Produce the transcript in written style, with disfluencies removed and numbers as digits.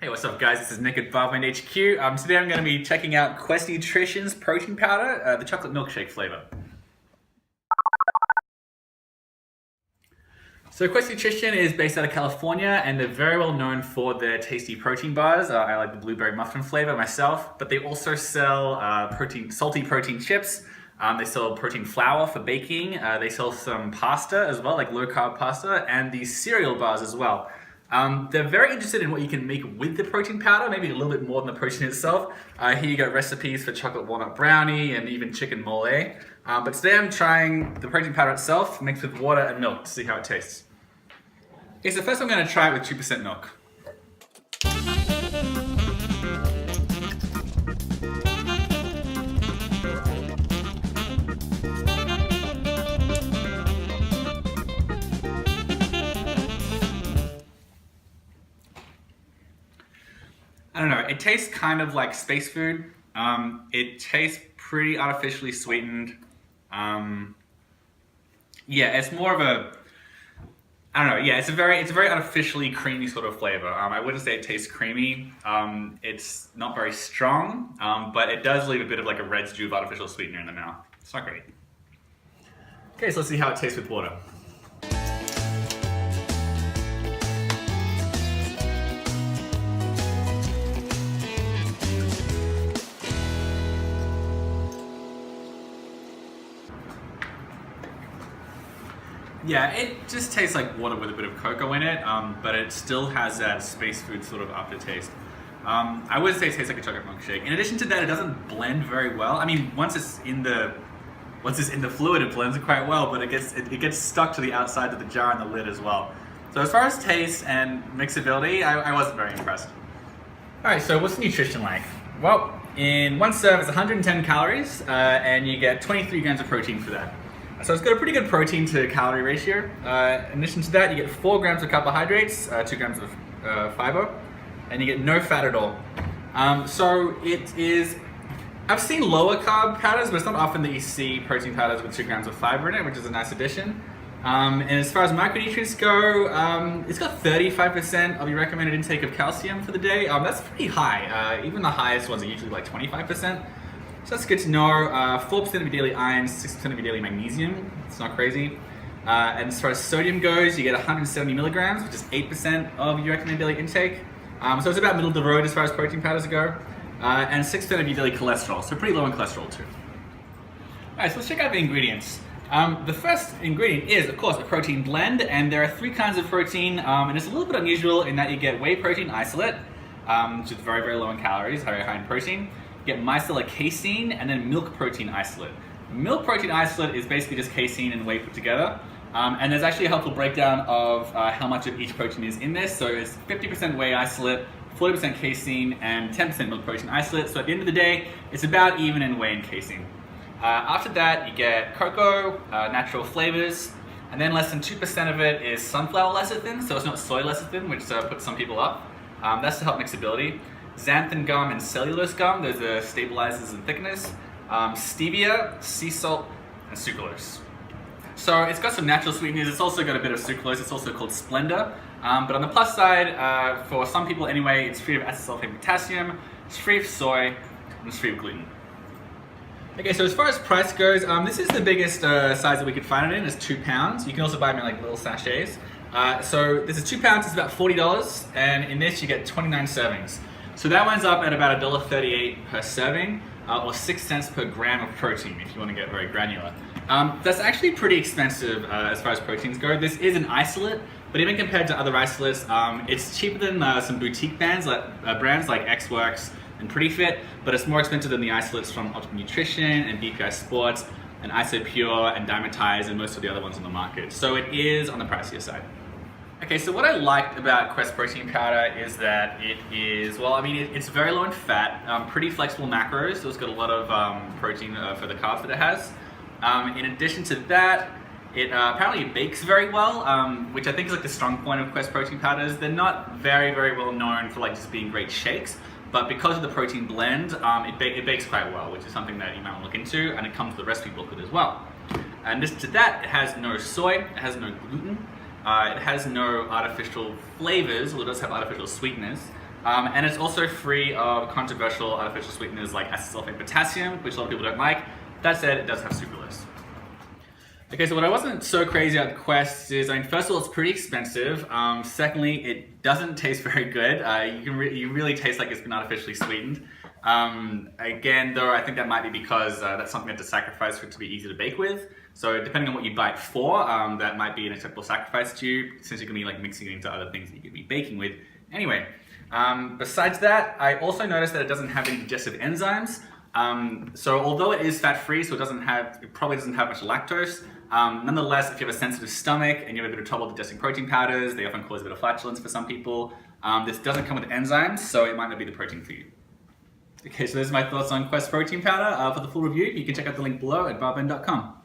Hey, what's up guys? This is Nick at Barman HQ. Today I'm going to be checking out Quest Nutrition's protein powder, the chocolate milkshake flavor. So Quest Nutrition is based out of California and they're very well known for their tasty protein bars. I like the blueberry muffin flavor myself, but they also sell salty protein chips. They sell protein flour for baking. They sell some pasta as well, like low-carb pasta, and these cereal bars as well. They're very interested in what you can make with the protein powder, maybe a little bit more than the protein itself. Here you got recipes for chocolate walnut brownie and even chicken mole. But today I'm trying the protein powder itself mixed with water and milk to see how it tastes. Okay, so first I'm going to try it with 2% milk. I don't know, it tastes kind of like space food. It tastes pretty artificially sweetened. Yeah, it's more of a, I don't know, yeah, it's a very artificially creamy sort of flavor. I wouldn't say it tastes creamy. It's not very strong, but it does leave a bit of like a residue of artificial sweetener in the mouth. It's not great. Okay, so let's see how it tastes with water. Yeah, it just tastes like water with a bit of cocoa in it, but it still has that space food sort of aftertaste. I would say it tastes like a chocolate milkshake. In addition to that, it doesn't blend very well. I mean, once it's in the fluid, it blends quite well, but it gets stuck to the outside of the jar and the lid as well. So as far as taste and mixability, I wasn't very impressed. All right, so what's the nutrition like? Well, in one serve, it's 110 calories, and you get 23 grams of protein for that. So it's got a pretty good protein to calorie ratio. In addition to that, you get 4 grams of carbohydrates, 2 grams of fiber, and you get no fat at all. So it is, I've seen lower carb powders, but it's not often that you see protein powders with 2 grams of fiber in it, which is a nice addition. And as far as micronutrients go, it's got 35% of your recommended intake of calcium for the day. That's pretty high. Even the highest ones are usually like 25%. So that's good to know. 4% of your daily iron, 6% of your daily magnesium. It's not crazy. And as far as sodium goes, you get 170 milligrams, which is 8% of your recommended daily intake. So it's about middle of the road as far as protein powders go. And 6% of your daily cholesterol, so pretty low in cholesterol too. Alright, so let's check out the ingredients. The first ingredient is, of course, a protein blend, and there are 3 kinds of protein, and it's a little bit unusual in that you get whey protein isolate, which is very, very low in calories, very high in protein. You get micellar casein, and then milk protein isolate. Milk protein isolate is basically just casein and whey put together. And there's actually a helpful breakdown of how much of each protein is in this. So it's 50% whey isolate, 40% casein, and 10% milk protein isolate. So at the end of the day, it's about even in whey and casein. After that, you get cocoa, natural flavors, and then less than 2% of it is sunflower lecithin, so it's not soy lecithin, which puts some people off. That's to help mixability. Xanthan gum and cellulose gum, those are stabilizers and thickeners. Stevia, sea salt, and sucralose. So it's got some natural sweeteners. It's also got a bit of sucralose. It's also called Splenda. But on the plus side, for some people anyway, it's free of acesulfame potassium, it's free of soy, and it's free of gluten. Okay, so as far as price goes, this is the biggest size that we could find it in. It's 2 pounds. You can also buy them in like little sachets. So this is 2 pounds. It's about $40, and in this you get 29 servings. So that winds up at about $1.38 per serving, or 6 cents per gram of protein if you want to get very granular. That's actually pretty expensive as far as proteins go. This is an isolate, but even compared to other isolates, it's cheaper than some boutique brands like X-Works and Pretty Fit, but it's more expensive than the isolates from Optimum Nutrition and BPI Sports and Isopure and Dymatize and most of the other ones on the market. So it is on the pricier side. Okay, so what I liked about Quest protein powder is that it is, well, I mean, it's very low in fat, pretty flexible macros, so it's got a lot of protein for the carbs that it has. In addition to that, it apparently bakes very well, which I think is like the strong point of Quest protein powders. They're not very, very well known for like just being great shakes, but because of the protein blend, it bakes quite well, which is something that you might want to look into, and it comes with the recipe booklet as well. And to that, it has no soy, it has no gluten, it has no artificial flavors, well, it does have artificial sweeteners, And it's also free of controversial artificial sweeteners like acesulfate potassium, which a lot of people don't like. That said, it does have sucralose. Okay, so what I wasn't so crazy about the Quest is, I mean, first of all, it's pretty expensive. Secondly, it doesn't taste very good. You really taste like it's been artificially sweetened. Again, though, I think that might be because that's something you have to sacrifice for it to be easy to bake with. So depending on what you buy it for, that might be an acceptable sacrifice to you, since you're going to be like mixing it into other things that you could be baking with. Anyway, besides that, I also noticed that it doesn't have any digestive enzymes. So although it is fat-free, so it probably doesn't have much lactose, nonetheless, if you have a sensitive stomach and you have a bit of trouble digesting protein powders, they often cause a bit of flatulence for some people. This doesn't come with enzymes, so it might not be the protein for you. Okay, so those are my thoughts on Quest protein powder. For the full review, you can check out the link below at barben.com.